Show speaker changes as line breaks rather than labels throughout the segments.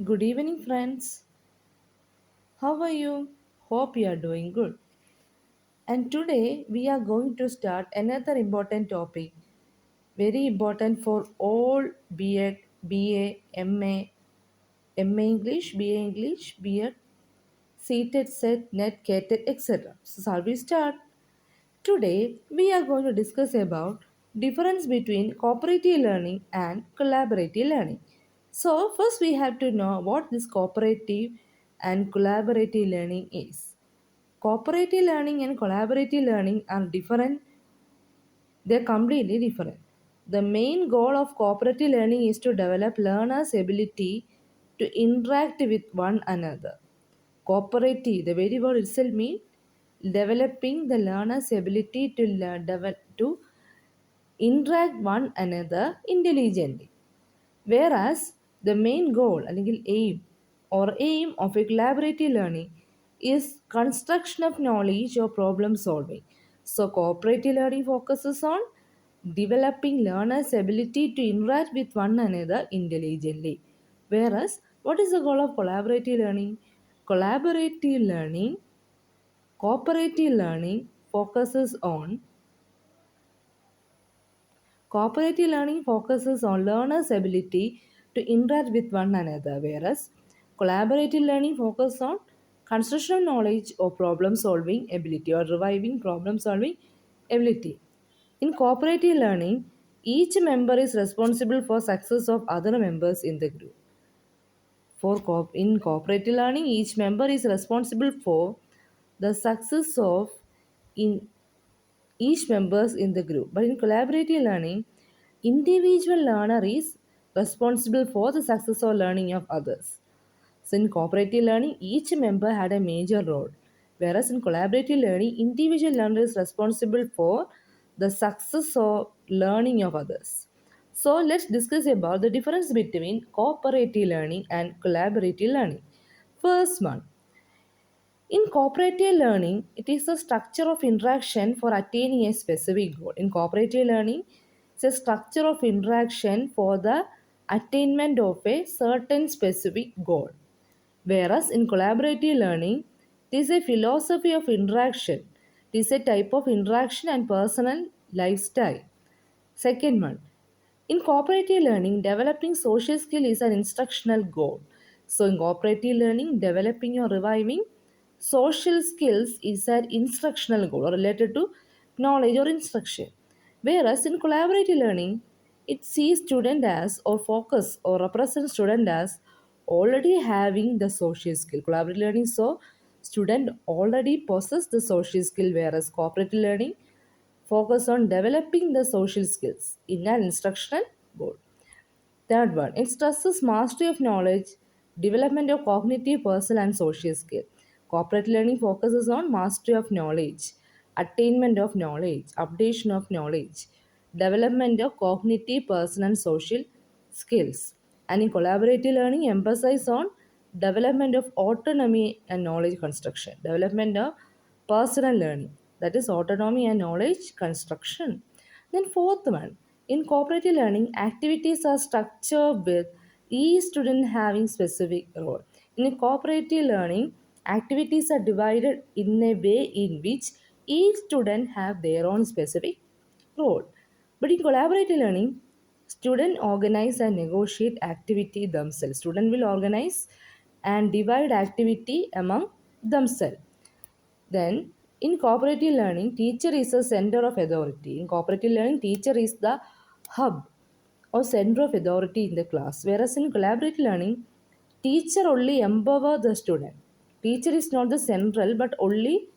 Good evening, friends. How are you? Hope you are doing good. And today we are going to start another important topic, very important for all B.Ed, BA, MA, MA English, BA English, B.Ed, seated, set, net, cated, etc. So, shall we start? Today we are going to discuss about difference between cooperative learning and collaborative learning. So first we have to know what this cooperative and collaborative learning is. Cooperative learning and collaborative learning are different, they're completely different. The main goal of cooperative learning is to develop learners' ability to interact with one another. Cooperative, the very word itself means developing the learner's ability to to interact one another intelligently. Whereas the main goal, അല്ലെങ്കിൽ aim of a collaborative learning is construction of knowledge or problem solving. So cooperative learning focuses on developing learners' ability to interact with one another intelligently. Whereas what is the goal of collaborative learning? Collaborative learning, cooperative learning focuses on Cooperative learning focuses on learners' ability to interact with one another, whereas collaborative learning focuses on constructional knowledge or problem solving ability or reviving problem solving ability. In cooperative learning, each member is responsible for success of other members in the group. In cooperative learning, each member is responsible for the success of in each members in the group. But in collaborative learning, individual learner is responsible for the success or learning of others. So in cooperative learning, each member had a major role, whereas in collaborative learning, individual learner is responsible for the success or learning of others. So let's discuss about the difference between cooperative learning and collaborative learning. First one, in cooperative learning, it is a structure of interaction for attaining a specific goal. In cooperative learning, it's a structure of interaction for the attainment of a certain specific goal. Whereas in collaborative learning, it is a philosophy of interaction. It is a type of interaction and personal lifestyle. Second one, in cooperative learning, developing social skill is an instructional goal. So, in cooperative learning, developing or reviving social skills is an instructional goal or related to knowledge or instruction. Whereas in collaborative learning, it sees student as or focus or represents student as already having the social skill. Collaborative learning, so student already possess the social skill, whereas cooperative learning focus on developing the social skills in an instructional goal. Third one, it stresses mastery of knowledge, development of cognitive, personal, and social skill. Corporate learning focuses on mastery of knowledge, attainment of knowledge, updation of knowledge, development of cognitive, personal, and social skills. And in collaborative learning, emphasize on development of autonomy and knowledge construction, development of personal learning, that is autonomy and knowledge construction. Then fourth one, in cooperative learning, activities are structured with each student having specific role. In cooperative learning, activities are divided in a way in which each student have their own specific role. But in collaborative learning, students organize and negotiate activity themselves. Student will organize and divide activity among themselves. Then, in cooperative learning, teacher is a center of authority. In cooperative learning, teacher is the hub or center of authority in the class. Whereas in collaborative learning, teacher only empower the student. Teacher is not the central, but only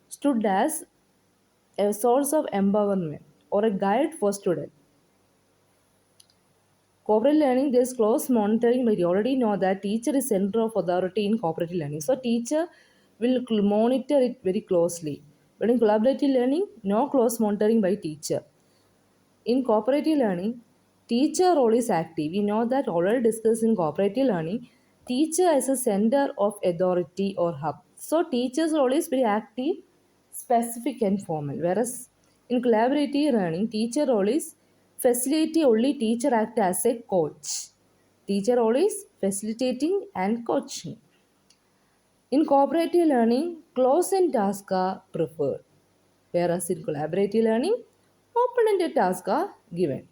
stood as a source of empowerment or a guide for student. Corporate learning, there's close monitoring, but you already know that teacher is center of authority in cooperative learning. So teacher will monitor it very closely. But in collaborative learning, no close monitoring by teacher. In cooperative learning, teacher role is active. We know that already discussed in cooperative learning, teacher as a center of authority or hub. So teacher's role is very active, specific and formal. Whereas in collaborative learning, teacher role is facility only teacher act as a coach. teacher always facilitating and coaching. In cooperative learning, close-end tasks are preferred, whereas in collaborative learning, open-ended tasks are given.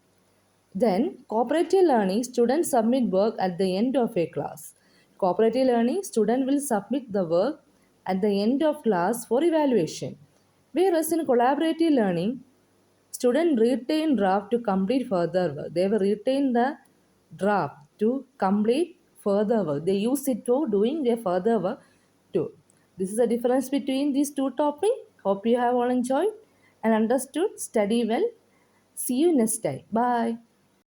Then, cooperative learning, students submit work at the end of a class. Cooperative learning, student will submit the work at the end of class for evaluation. Whereas in collaborative learning, student retain draft to complete further work. They will retain the draft to complete further work. They use it for doing their further work too. This is the difference between these two topics. Hope you have all enjoyed and understood. Study well. See you next time. Bye.